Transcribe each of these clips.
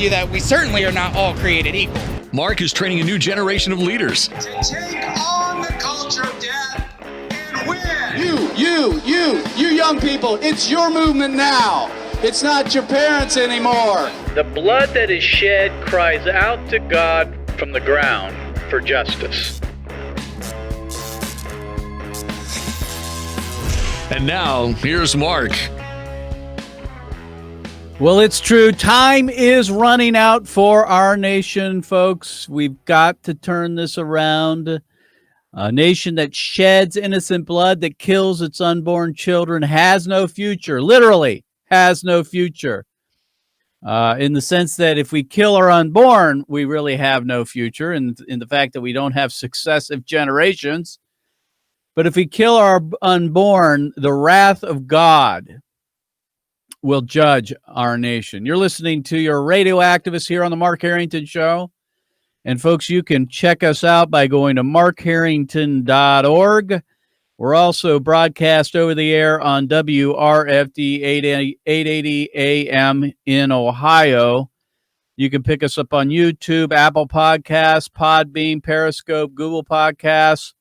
argue that we certainly are not all created equal. Mark is training a new generation of leaders to take on the culture of death and win. You young people, it's your movement now. It's not your parents anymore. The blood that is shed cries out to God from the ground for justice. And now, here's Mark. Well, it's true. Time is running out for our nation, folks. We've got to turn this around. A nation that sheds innocent blood, that kills its unborn children, has no future. Literally has no future. In the sense that if we kill our unborn, we really have no future, in the fact that we don't have successive generations. But if we kill our unborn, the wrath of God will judge our nation. You're listening to your radio activist here on the Mark Harrington Show. And folks, you can check us out by going to markharrington.org. We're also broadcast over the air on WRFD 880 AM in Ohio. You can pick us up on YouTube, Apple Podcasts, Podbean, Periscope, Google Podcasts,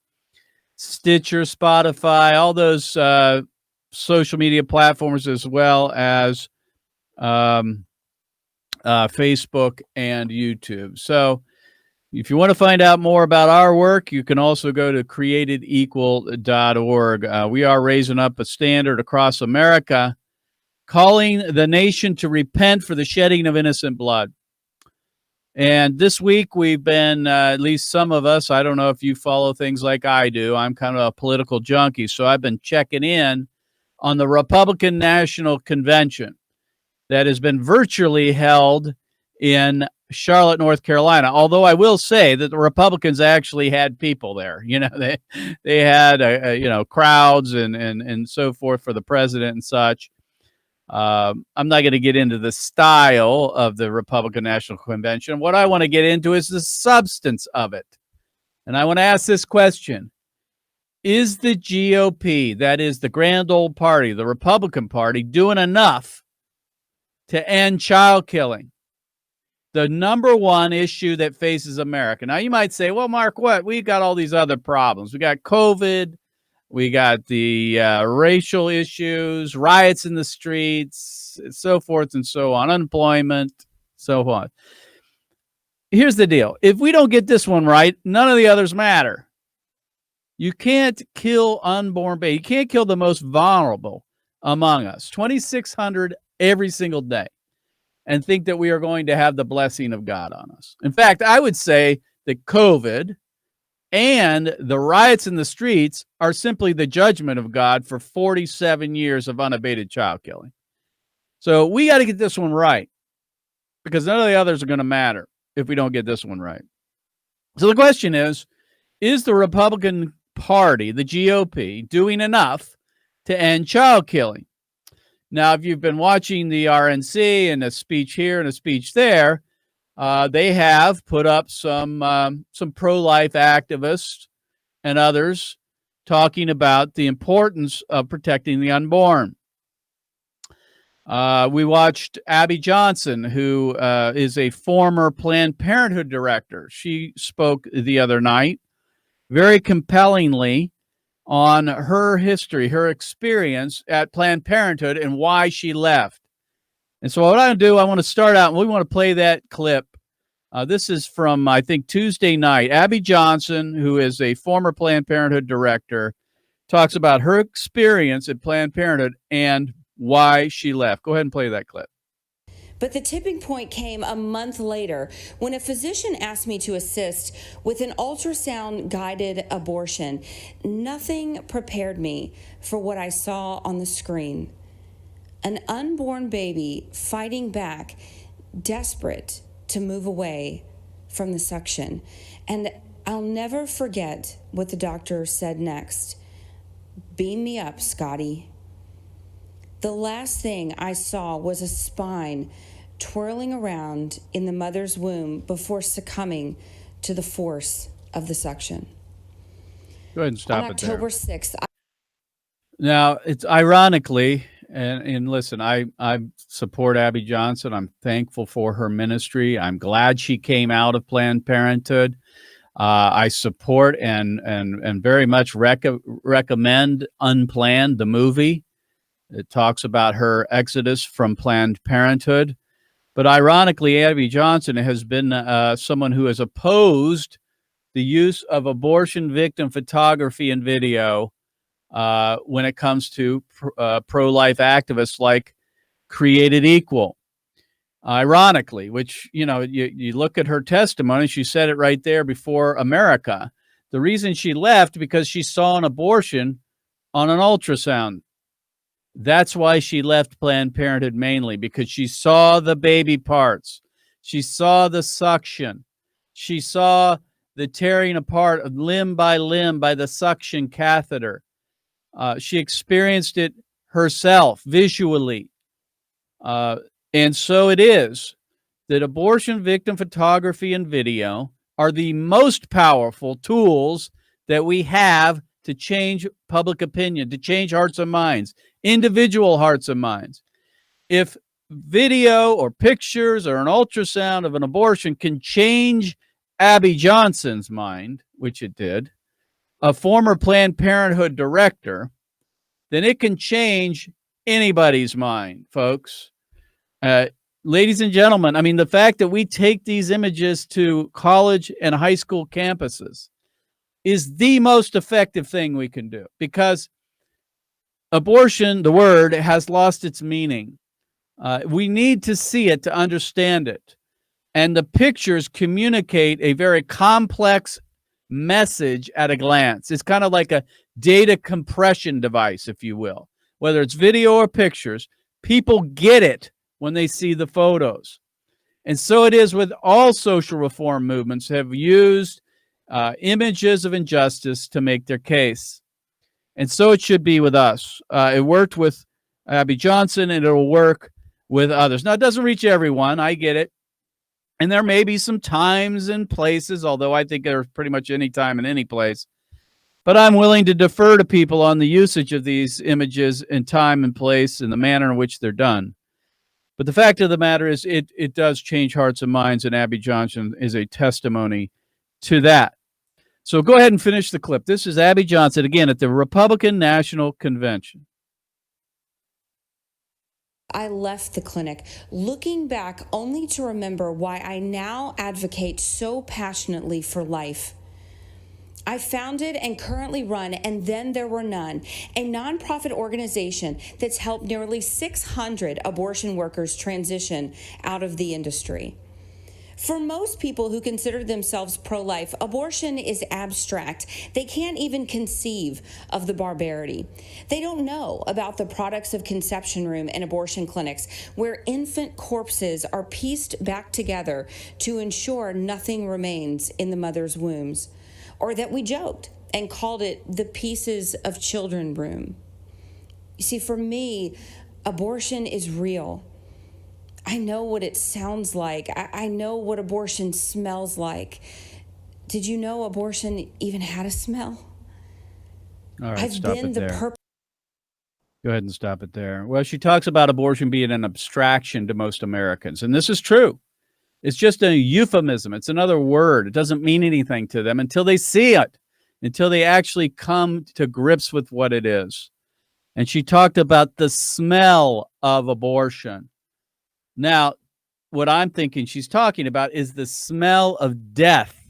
Stitcher, Spotify, all those social media platforms, as well as Facebook and YouTube. So if you want to find out more about our work, you can also go to createdequal.org. We are raising up a standard across America, calling the nation to repent for the shedding of innocent blood. And this week we've been, at least some of us, I don't know if you follow things like I do. I'm kind of a political junkie, so I've been checking in on the Republican National Convention that has been virtually held in Charlotte, North Carolina. Although I will say that the Republicans actually had people there. You know, they had crowds and so forth for the president and such. I'm not going to get into the style of the Republican National Convention. What I want to get into is the substance of it. And I want to ask this question. Is the GOP, that is the grand old party, the Republican Party, doing enough to end child killing? The number one issue that faces America. Now, you might say, well, Mark, what? We've got all these other problems. We got COVID. We got the racial issues, riots in the streets, so forth and so on, unemployment, so on. Here's the deal. If we don't get this one right, none of the others matter. You can't kill unborn babies. You can't kill the most vulnerable among us, 2,600 every single day, and think that we are going to have the blessing of God on us. In fact, I would say that COVID and the riots in the streets are simply the judgment of God for 47 years of unabated child killing. So we got to get this one right, because none of the others are going to matter if we don't get this one right. So the question is the Republican Party, the GOP, doing enough to end child killing? Now, if you've been watching the RNC and a speech here and a speech there, they have put up some pro-life activists and others talking about the importance of protecting the unborn. We watched Abby Johnson, who is a former Planned Parenthood director. She spoke the other night very compellingly on her history, her experience at Planned Parenthood, and why she left. And so what I do, I want to start out, and we want to play that clip. This is from, I think, Tuesday night. Abby Johnson, who is a former Planned Parenthood director, talks about her experience at Planned Parenthood and why she left. Go ahead and play that clip. But the tipping point came a month later when a physician asked me to assist with an ultrasound-guided abortion. Nothing prepared me for what I saw on the screen. An unborn baby fighting back, desperate to move away from the suction. And I'll never forget what the doctor said next. "Beam me up, Scotty." The last thing I saw was a spine twirling around in the mother's womb before succumbing to the force of the suction. Go ahead and stop on it there. October 6th. Now, it's ironically, And listen, I support Abby Johnson. I'm thankful for her ministry. I'm glad she came out of Planned Parenthood. I support and very much recommend Unplanned, the movie. It talks about her exodus from Planned Parenthood. But ironically, Abby Johnson has been someone who has opposed the use of abortion victim photography and video when it comes to pro-life activists like Created Equal. Ironically, which, you look at her testimony, she said it right there before America. The reason she left because she saw an abortion on an ultrasound. That's why she left Planned Parenthood, mainly because she saw the baby parts. She saw the suction. She saw the tearing apart of limb by limb by the suction catheter. She experienced it herself visually. And so it is that abortion victim photography and video are the most powerful tools that we have to change public opinion, to change hearts and minds, individual hearts and minds. If video or pictures or an ultrasound of an abortion can change Abby Johnson's mind, which it did, a former Planned Parenthood director, then it can change anybody's mind, folks. Ladies and gentlemen, I mean, the fact that we take these images to college and high school campuses is the most effective thing we can do, because abortion, the word, has lost its meaning. We need to see it to understand it. And the pictures communicate a very complex message at a glance. It's kind of like a data compression device, if you will. Whether it's video or pictures, people get it when they see the photos. And so it is with all social reform movements have used images of injustice to make their case. And so it should be with us. It worked with Abby Johnson, and it'll work with others. Now, it doesn't reach everyone. I get it. And there may be some times and places, although I think there's pretty much any time and any place. But I'm willing to defer to people on the usage of these images in time and place and the manner in which they're done. But the fact of the matter is it does change hearts and minds, and Abby Johnson is a testimony to that. So go ahead and finish the clip. This is Abby Johnson, again, at the Republican National Convention. I left the clinic looking back only to remember why I now advocate so passionately for life. I founded and currently run And Then There Were None, a nonprofit organization that's helped nearly 600 abortion workers transition out of the industry. For most people who consider themselves pro-life, abortion is abstract. They can't even conceive of the barbarity. They don't know about the products of conception room and abortion clinics, where infant corpses are pieced back together to ensure nothing remains in the mother's wombs, or that we joked and called it the pieces of children room. You see, for me, abortion is real. I know what it sounds like. I know what abortion smells like. Did you know abortion even had a smell? All right, stop it there. Go ahead and stop it there. Well, she talks about abortion being an abstraction to most Americans, and this is true. It's just a euphemism. It's another word. It doesn't mean anything to them until they see it, until they actually come to grips with what it is. And she talked about the smell of abortion. Now, what I'm thinking she's talking about is the smell of death.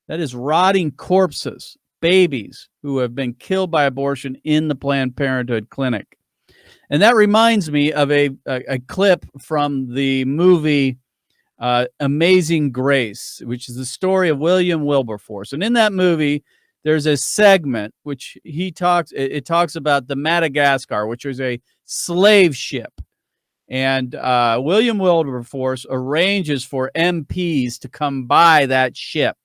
That is rotting corpses, babies who have been killed by abortion in the Planned Parenthood clinic. And that reminds me of a clip from the movie Amazing Grace, which is the story of William Wilberforce. And in that movie, there's a segment which it talks about the Madagascar, which was a slave ship. And William Wilberforce arranges for MPs to come by that ship.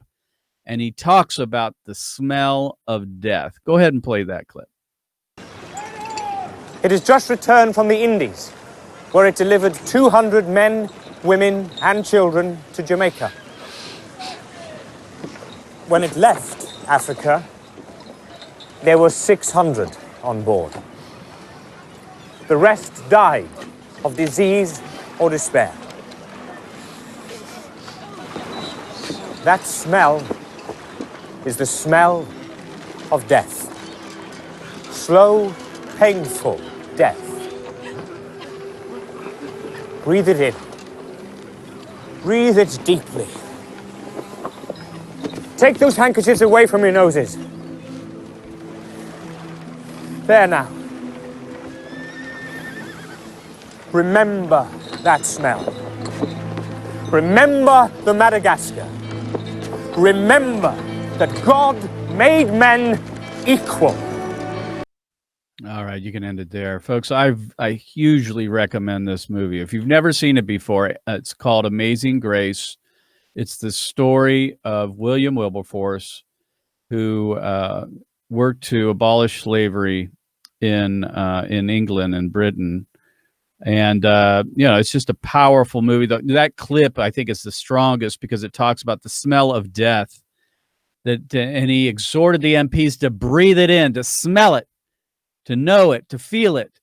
And he talks about the smell of death. Go ahead and play that clip. It has just returned from the Indies, where it delivered 200 men, women, and children to Jamaica. When it left Africa, there were 600 on board. The rest died of disease or despair. That smell is the smell of death. Slow, painful death. Breathe it in. Breathe it deeply. Take those handkerchiefs away from your noses. There now. Remember that smell. Remember the Madagascar. Remember that God made men equal. All right, you can end it there, folks. I hugely recommend this movie. If you've never seen it before, it's called Amazing Grace. It's the story of William Wilberforce, who worked to abolish slavery in England and Britain. And it's just a powerful movie. That clip, I think, is the strongest because it talks about the smell of death. And he exhorted the MPs to breathe it in, to smell it, to know it, to feel it.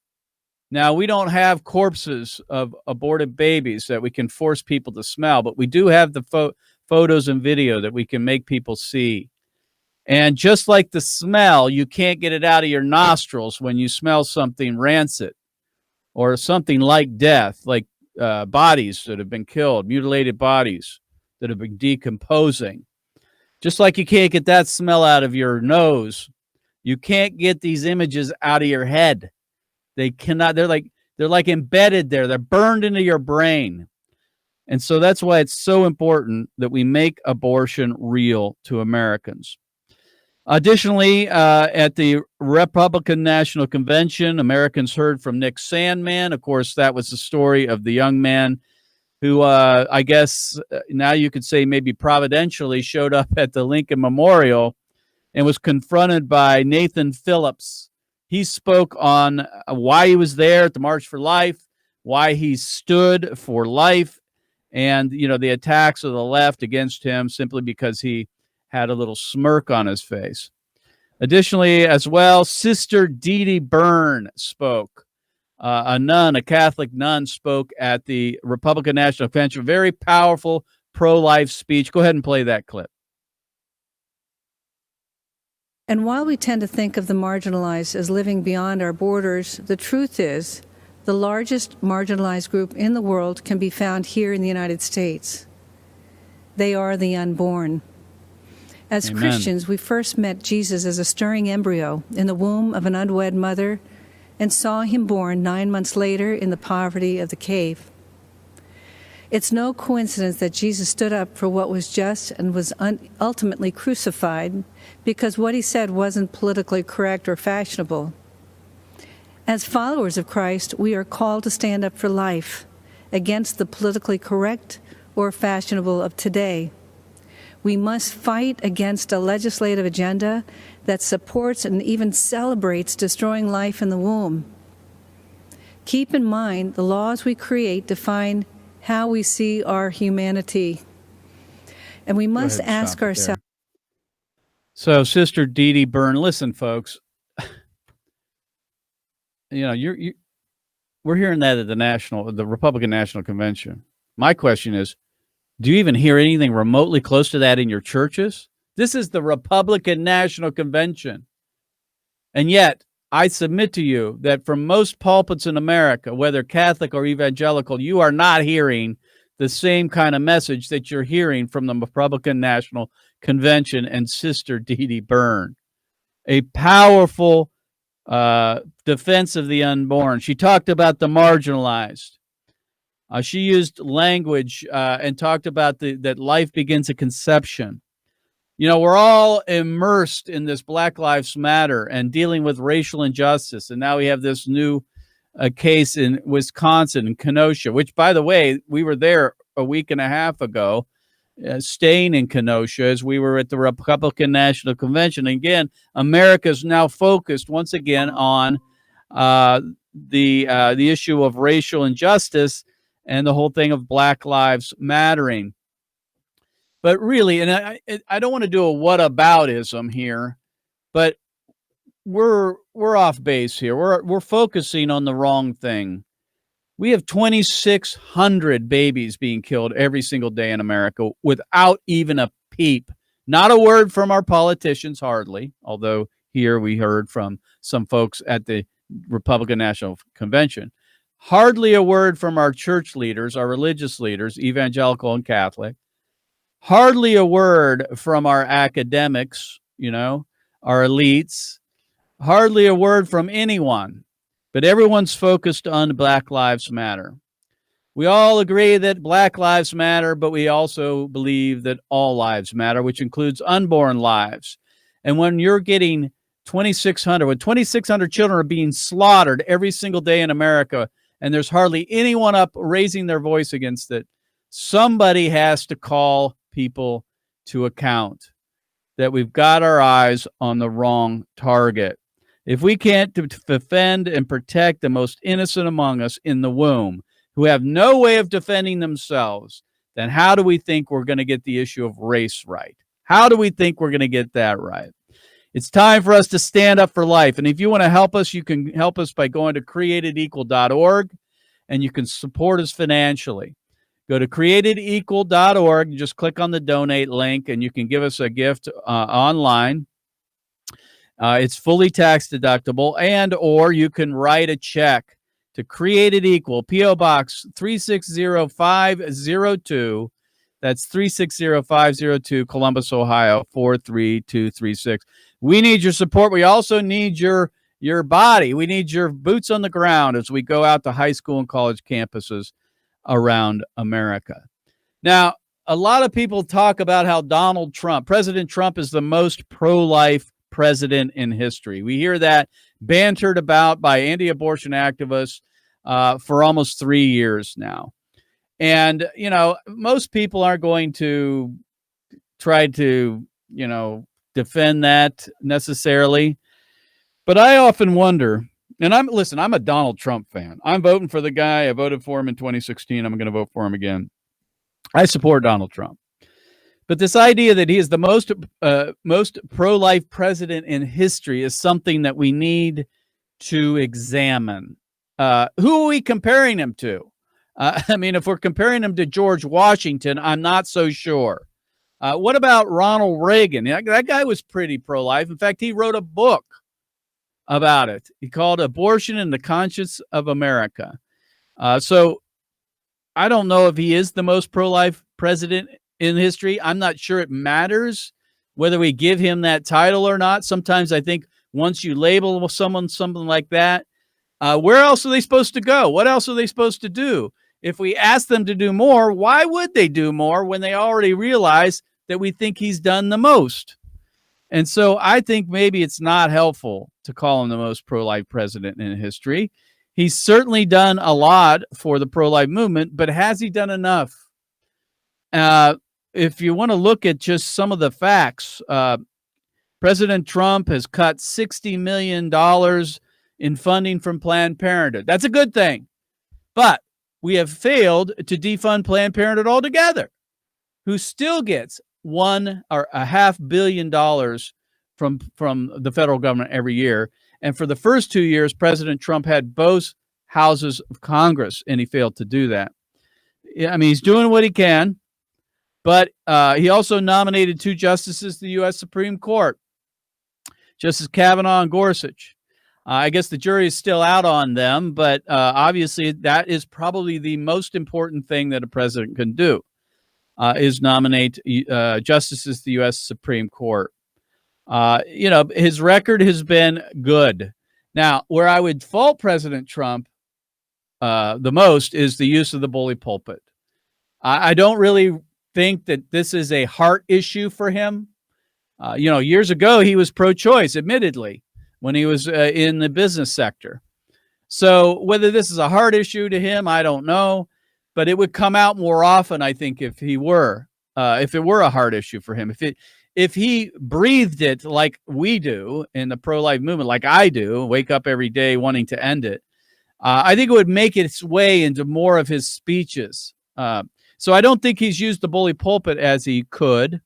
Now, we don't have corpses of aborted babies that we can force people to smell, but we do have the photos and video that we can make people see. And just like the smell, you can't get it out of your nostrils when you smell something rancid or something like death, like bodies that have been killed, mutilated bodies that have been decomposing. Just like you can't get that smell out of your nose, you can't get these images out of your head. They cannot. They're like embedded there. They're burned into your brain. And so that's why it's so important that we make abortion real to Americans. Additionally, at the Republican National Convention, Americans heard from Nick Sandemann. Of course, that was the story of the young man who, I guess now you could say maybe providentially showed up at the Lincoln Memorial and was confronted by Nathan Phillips. He spoke on why he was there at the March for Life, why he stood for life, and, the attacks of the left against him simply because he had a little smirk on his face. Additionally, as well, Sister Dede Byrne spoke. A Catholic nun, spoke at the Republican National Convention. Very powerful pro-life speech. Go ahead and play that clip. And while we tend to think of the marginalized as living beyond our borders, the truth is the largest marginalized group in the world can be found here in the United States. They are the unborn. As Amen. Christians, we first met Jesus as a stirring embryo in the womb of an unwed mother and saw him born 9 months later in the poverty of the cave. It's no coincidence that Jesus stood up for what was just and was ultimately crucified because what he said wasn't politically correct or fashionable. As followers of Christ, we are called to stand up for life against the politically correct or fashionable of today. We must fight against a legislative agenda that supports and even celebrates destroying life in the womb. Keep in mind, the laws we create define how we see our humanity. And we must ask ourselves. So, Sister Dede Byrne, listen, folks. We're hearing that at the Republican National Convention. My question is, do you even hear anything remotely close to that in your churches? This is the Republican National Convention. And yet, I submit to you that from most pulpits in America, whether Catholic or evangelical, you are not hearing the same kind of message that you're hearing from the Republican National Convention and Sister Dede Byrne. A powerful defense of the unborn. She talked about the marginalized. She used language and talked about that life begins at conception. We're all immersed in this Black Lives Matter and dealing with racial injustice. And now we have this new case in Wisconsin, in Kenosha, which, by the way, we were there a week and a half ago, staying in Kenosha as we were at the Republican National Convention. And again, America is now focused once again on the issue of racial injustice and the whole thing of Black Lives Mattering. But really, and I don't want to do a whataboutism here, but we're off base here. We're focusing on the wrong thing. We have 2,600 babies being killed every single day in America without even a peep. Not a word from our politicians, hardly, although here we heard from some folks at the Republican National Convention. Hardly a word from our church leaders, our religious leaders, evangelical and Catholic. Hardly a word from our academics, our elites. Hardly a word from anyone. But everyone's focused on Black Lives Matter. We all agree that Black Lives Matter, but we also believe that all lives matter, which includes unborn lives. And when you're getting 2,600, when 2,600 children are being slaughtered every single day in America, and there's hardly anyone up raising their voice against it, somebody has to call people to account that we've got our eyes on the wrong target. If we can't defend and protect the most innocent among us in the womb, who have no way of defending themselves, then how do we think we're going to get the issue of race right? How do we think we're going to get that right? It's time for us to stand up for life. And if you want to help us, you can help us by going to createdequal.org, and you can support us financially. Go to createdequal.org, just click on the donate link, and you can give us a gift online. It's fully tax deductible, and or you can write a check to Created Equal, P.O. Box 360502. That's 360502, Columbus, Ohio, 43236. We need your support. We also need your body. We need your boots on the ground as we go out to high school and college campuses around America. Now, a lot of people talk about how President Trump is the most pro-life president in history. We hear that bantered about by anti-abortion activists for almost 3 years now. And, most people aren't going to try to, defend that necessarily. But I often wonder, and I'm a Donald Trump fan. I'm voting for the guy. I voted for him in 2016. I'm going to vote for him again. I support Donald Trump. But this idea that he is the most pro-life president in history is something that we need to examine. Who are we comparing him to? If we're comparing him to George Washington, I'm not so sure. What about Ronald Reagan? That guy was pretty pro-life. In fact, he wrote a book about it. He called Abortion and the Conscience of America. So I don't know if he is the most pro-life president in history. I'm not sure it matters whether we give him that title or not. Sometimes I think once you label someone something like that, where else are they supposed to go? What else are they supposed to do? If we ask them to do more, why would they do more when they already realize that we think he's done the most? And so I think maybe it's not helpful to call him the most pro-life president in history. He's certainly done a lot for the pro-life movement, but has he done enough? If you want to look at just some of the facts, President Trump has cut $60 million in funding from Planned Parenthood. That's a good thing. But we have failed to defund Planned Parenthood altogether, who still gets $1.5 billion from the federal government every year. And for the first 2 years, President Trump had both houses of Congress, and he failed to do that. He's doing what he can, but he also nominated 2 justices to the U.S. Supreme Court, Justice Kavanaugh and Gorsuch. I guess the jury is still out on them, but obviously that is probably the most important thing that a president can do, is nominate justices to the U.S. Supreme Court. His record has been good. Now, where I would fault President Trump the most is the use of the bully pulpit. I don't really think that this is a heart issue for him. Years ago, he was pro-choice, admittedly, when he was in the business sector. So whether this is a heart issue to him, I don't know, but it would come out more often, I think, if it were a heart issue for him. If he breathed it like we do in the pro-life movement, like I do, wake up every day wanting to end it, I think it would make its way into more of his speeches. So I don't think he's used the bully pulpit as he could,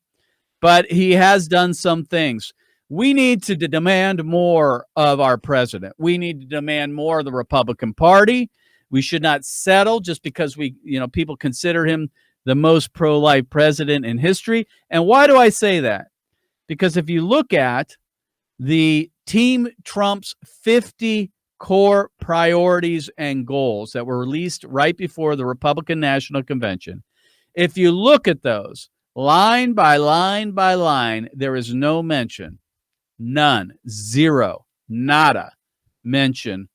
but he has done some things. We need to demand more of our president. We need to demand more of the Republican Party. We should not settle just because people consider him the most pro-life president in history. And why do I say that? Because if you look at the Team Trump's 50 core priorities and goals that were released right before the Republican National Convention, if you look at those line by line by line, there is no mention, none, zero, nada mention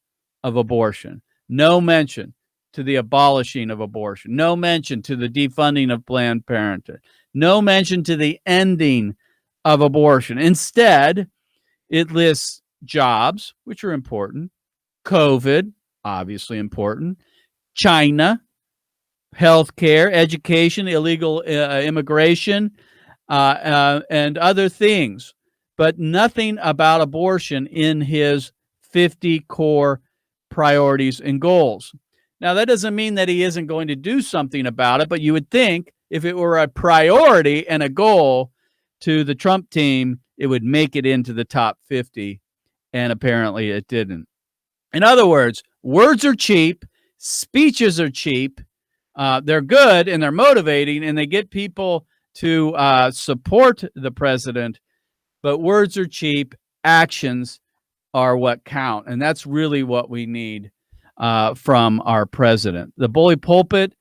of abortion. No mention to the abolishing of abortion. No mention to the defunding of Planned Parenthood. No mention to the ending of abortion. Instead, it lists jobs, which are important, COVID, obviously important, China, healthcare, education, illegal immigration, and other things, but nothing about abortion in his 50 core priorities and goals. Now, that doesn't mean that he isn't going to do something about it, but you would think if it were a priority and a goal to the Trump team, it would make it into the top 50, and apparently it didn't. In other words, words are cheap, speeches are cheap, they're good and they're motivating, and they get people to support the president, but words are cheap, actions are what count, and that's really what we need from our president. The bully pulpit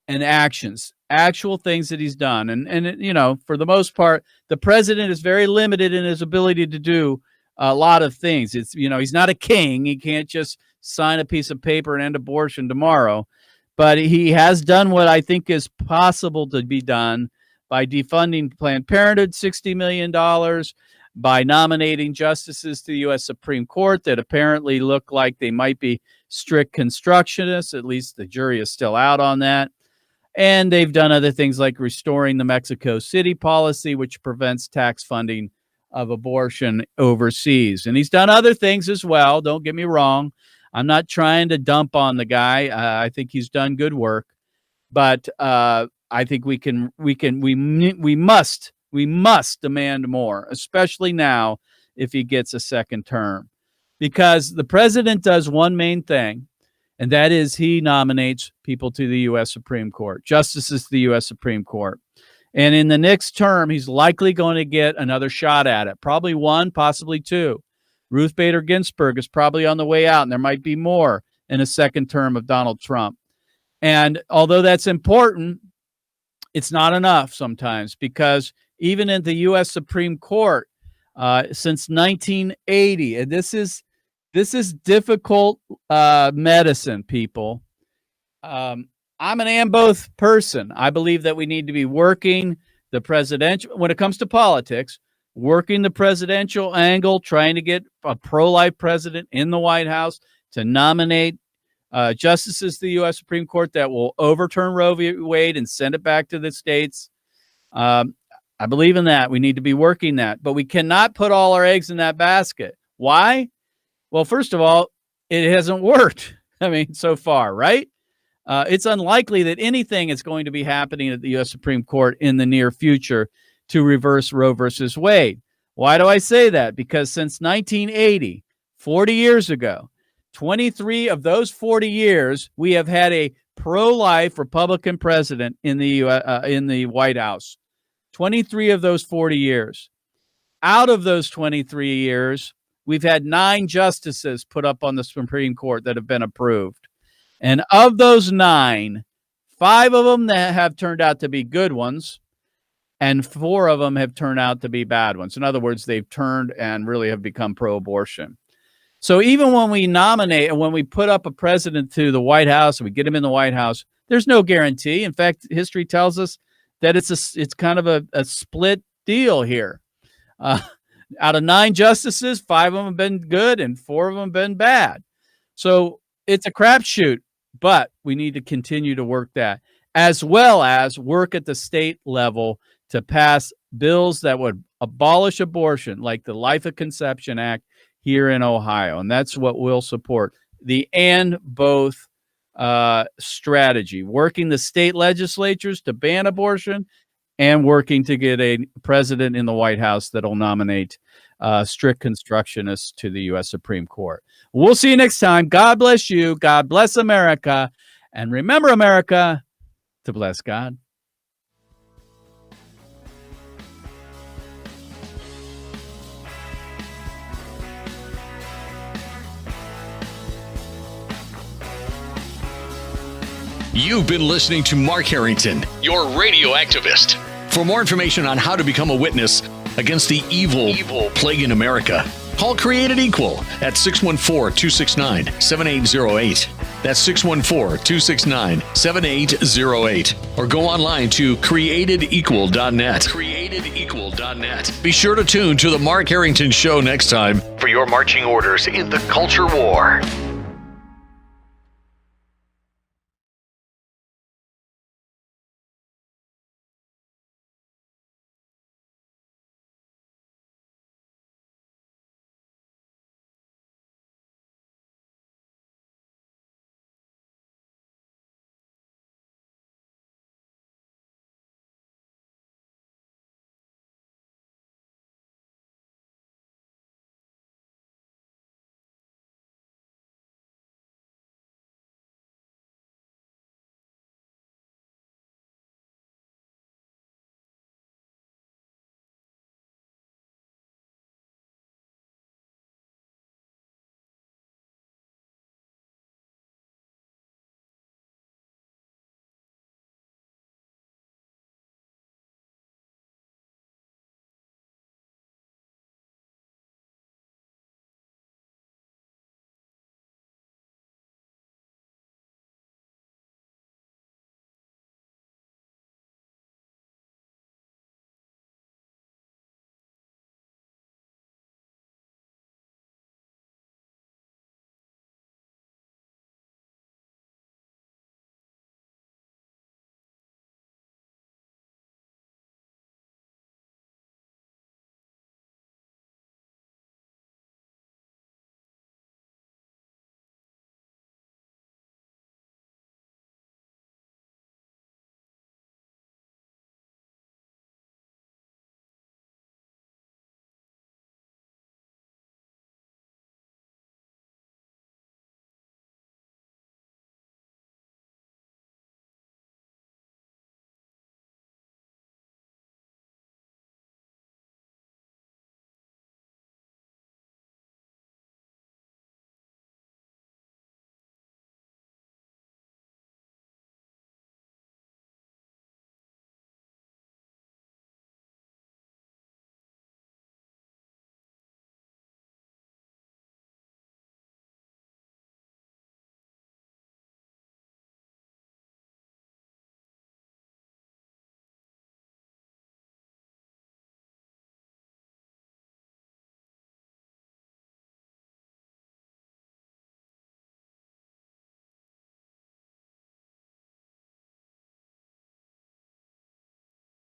and actions, actual things that he's done. And for the most part, the president is very limited in his ability to do a lot of things. It's, he's not a king. He can't just sign a piece of paper and end abortion tomorrow. But he has done what I think is possible to be done by defunding Planned Parenthood, $60 million, by nominating justices to the U.S. Supreme Court that apparently look like they might be strict constructionists. At least the jury is still out on that. And they've done other things like restoring the Mexico City policy, which prevents tax funding of abortion overseas. And he's done other things as well. Don't get me wrong. I'm not trying to dump on the guy. I think he's done good work, but I think we must demand more, especially now if he gets a second term, because the president does one main thing, and that is he nominates people to the U.S. Supreme Court, justices to the U.S. Supreme Court. And in the next term, he's likely going to get another shot at it, probably one, possibly two. Ruth Bader Ginsburg is probably on the way out, and there might be more in a second term of Donald Trump. And although that's important, it's not enough sometimes, because even in the U.S. Supreme Court since 1980, and this is difficult medicine, people. I'm an and both person. I believe that we need to be working the presidential, when it comes to politics, working the presidential angle, trying to get a pro-life president in the White House to nominate justices to the U.S. Supreme Court that will overturn Roe v. Wade and send it back to the states. I believe in that. We need to be working that, but we cannot put all our eggs in that basket. Why? Well, first of all, it hasn't worked. I mean, so far, right? It's unlikely that anything is going to be happening at the U.S. Supreme Court in the near future to reverse Roe versus Wade. Why do I say that? Because since 1980, 40 years ago, 23 of those 40 years, we have had a pro-life Republican president in the White House. 23 of those 40 years. Out of those 23 years, we've had 9 justices put up on the Supreme Court that have been approved. And of those 9, 5 of them that have turned out to be good ones, and 4 of them have turned out to be bad ones. In other words, they've turned and really have become pro-abortion. So even when we nominate and when we put up a president to the White House and we get him in the White House, there's no guarantee. In fact, history tells us that it's kind of a split deal here. Out of 9 justices, 5 of them have been good and 4 of them have been bad. So it's a crapshoot, but we need to continue to work that, as well as work at the state level to pass bills that would abolish abortion, like the Life of Conception Act here in Ohio. And that's what we'll support. The and both strategy, working the state legislatures to ban abortion and working to get a president in the White House that will nominate strict constructionists to the U.S. Supreme Court. We'll see you next time. God bless you. God bless America. And remember, America, to bless God. You've been listening to Mark Harrington, your radio activist. For more information on how to become a witness against the evil plague in America, call Created Equal at 614-269-7808. That's 614-269-7808. Or go online to createdequal.net. Createdequal.net. Be sure to tune to the Mark Harrington Show next time for your marching orders in the culture war.